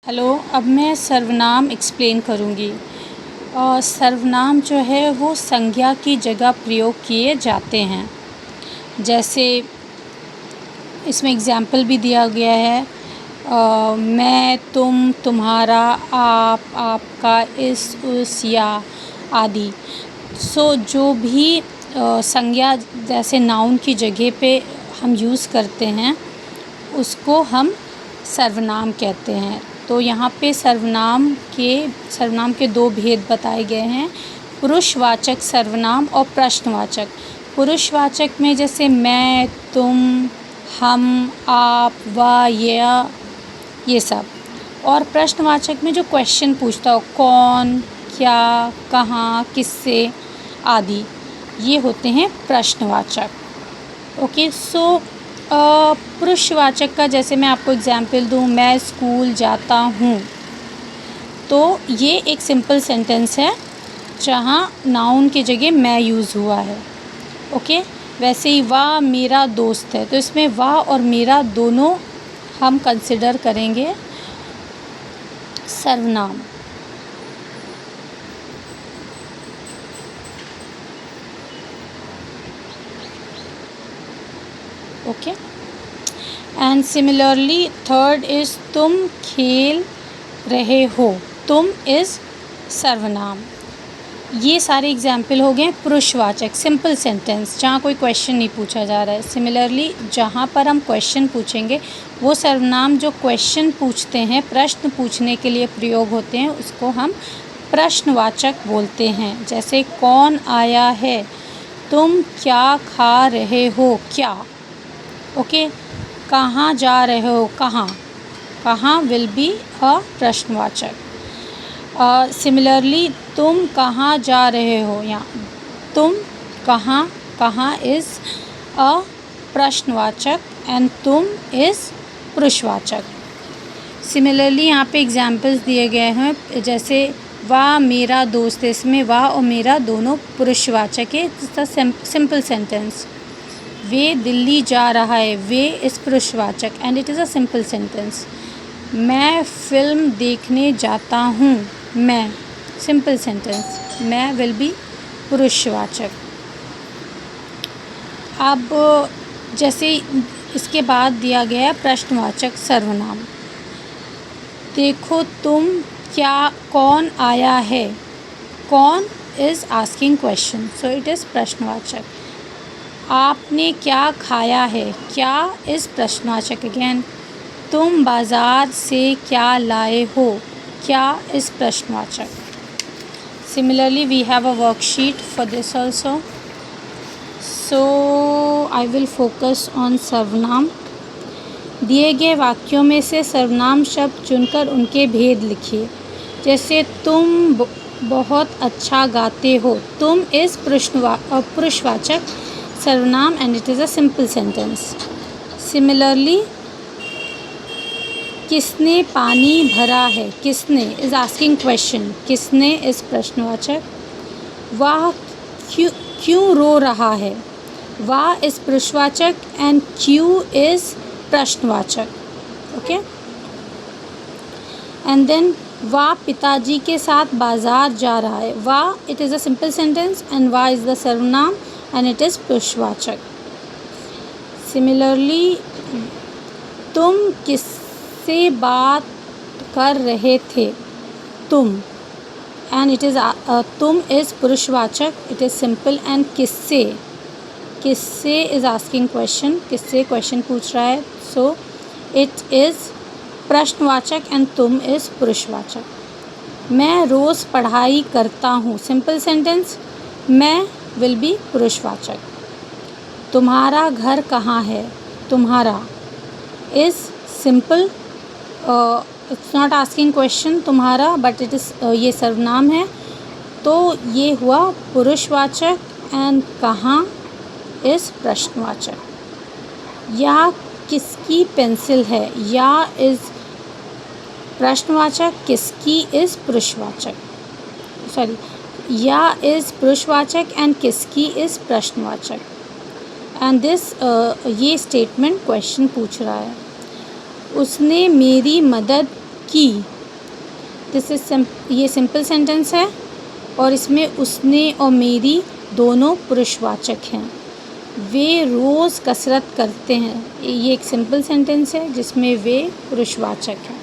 Hello, अब मैं सर्वनाम एक्सप्लेन करूँगी। सर्वनाम जो है वो संज्ञा की जगह प्रयोग किए जाते हैं। जैसे इसमें एग्ज़ाम्पल भी दिया गया है, मैं, तुम, तुम्हारा, आप, आपका, इस, उस, या आदि। जो भी संज्ञा जैसे नाउन की जगह पे हम यूज़ करते हैं उसको हम सर्वनाम कहते हैं। तो यहाँ पे सर्वनाम के दो भेद बताए गए हैं, पुरुषवाचक सर्वनाम और प्रश्नवाचक। पुरुषवाचक में जैसे मैं, तुम, हम, आप, वह, यह, ये सब। और प्रश्नवाचक में जो क्वेश्चन पूछता हो, कौन, क्या, कहाँ, किससे आदि, ये होते हैं प्रश्नवाचक। ओके, पुरुषवाचक का जैसे मैं आपको एग्ज़ाम्पल दूँ, मैं स्कूल जाता हूँ, तो ये एक सिंपल सेंटेंस है जहाँ नाउन की जगह मैं यूज़ हुआ है। ओके, वैसे ही वह मेरा दोस्त है, तो इसमें वह और मेरा दोनों हम कंसिडर करेंगे सर्वनाम। Okay, and similarly third is तुम खेल रहे हो, तुम इज़ सर्वनाम। ये सारे एग्जाम्पल हो गए पुरुषवाचक सिंपल सेंटेंस जहाँ कोई क्वेश्चन नहीं पूछा जा रहा है। सिमिलरली जहाँ पर हम क्वेश्चन पूछेंगे वो सर्वनाम जो क्वेश्चन पूछते हैं, प्रश्न पूछने के लिए प्रयोग होते हैं, उसको हम प्रश्नवाचक बोलते हैं। जैसे कौन आया है, तुम क्या खा रहे हो, क्या। ओके, कहाँ जा रहे हो, कहाँ, कहाँ विल बी अ प्रश्नवाचक। सिमिलरली तुम कहाँ जा रहे हो, या तुम कहाँ, कहाँ इज़ अ प्रश्नवाचक एंड तुम इज़ पुरुषवाचक। सिमिलरली यहाँ पे एग्जाम्पल्स दिए गए हैं, जैसे वह मेरा दोस्त है, इसमें वह और मेरा दोनों पुरुषवाचक है। It's a simple sentence. वे दिल्ली जा रहा है, वे इज़ पुरुषवाचक and it is a simple sentence. मैं फ़िल्म देखने जाता हूँ, मैं, सिंपल सेंटेंस, मैं विल बी पुरुषवाचक। अब जैसे इसके बाद दिया गया प्रश्नवाचक सर्वनाम। देखो तुम क्या, कौन आया है, कौन is asking question, so it is प्रश्नवाचक। आपने क्या खाया है, क्या इज़ प्रश्नवाचक अगेन। तुम बाज़ार से क्या लाए हो, क्या इज़ प्रश्नवाचक। Similarly we have a worksheet for this also. So I will focus on सर्वनाम। दिए गए वाक्यों में से सर्वनाम शब्द चुनकर उनके भेद लिखिए। जैसे तुम बहुत अच्छा गाते हो, तुम इज़ पुरुषवाचक सर्वनाम and it is a simple sentence. Similarly किसने पानी भरा है, किसने इज़ आस्किंग क्वेश्चन, किसने इज़ प्रश्नवाचक। वह क्यों रो रहा है, वह इज़ पुरुषवाचक एंड क्यों इज़ प्रश्नवाचक। ओके, एंड देन वह पिताजी के साथ बाज़ार जा रहा है, वह it is a simple sentence and वह इज़ द सर्वनाम एंड इट इज़ पुरुषवाचक। सिमिलरली तुम किससे बात कर रहे थे, तुम, एंड इट इज़ तुम इज़ पुरुषवाचक, इट इज़ सिंपल, एंड किससे, किससे इज़ आस्किंग क्वेश्चन, किससे क्वेश्चन पूछ रहा है, सो इट इज़ प्रश्नवाचक एंड तुम इज़ पुरुषवाचक। मैं रोज़ पढ़ाई करता हूँ, सिंपल सेंटेंस, मैं विल बी पुरुषवाचक। तुम्हारा घर कहाँ है, तुम्हारा is simple, it's not asking question, तुम्हारा, बट इट इज़ ये सर्वनाम है, तो ये हुआ पुरुषवाचक एंड कहाँ इज़ प्रश्नवाचक। या किसकी पेंसिल है, या इज़ प्रश्नवाचक, किसकी इज़ पुरुषवाचक, सॉरी, या इज़ पुरुषवाचक एंड किसकी इज़ प्रश्नवाचक। एंड दिस ये स्टेटमेंट क्वेश्चन पूछ रहा है। उसने मेरी मदद की, ये सिंपल सेंटेंस है और इसमें उसने और मेरी दोनों पुरुषवाचक हैं। वे रोज़ कसरत करते हैं, ये एक सिंपल सेंटेंस है जिसमें वे पुरुषवाचक है।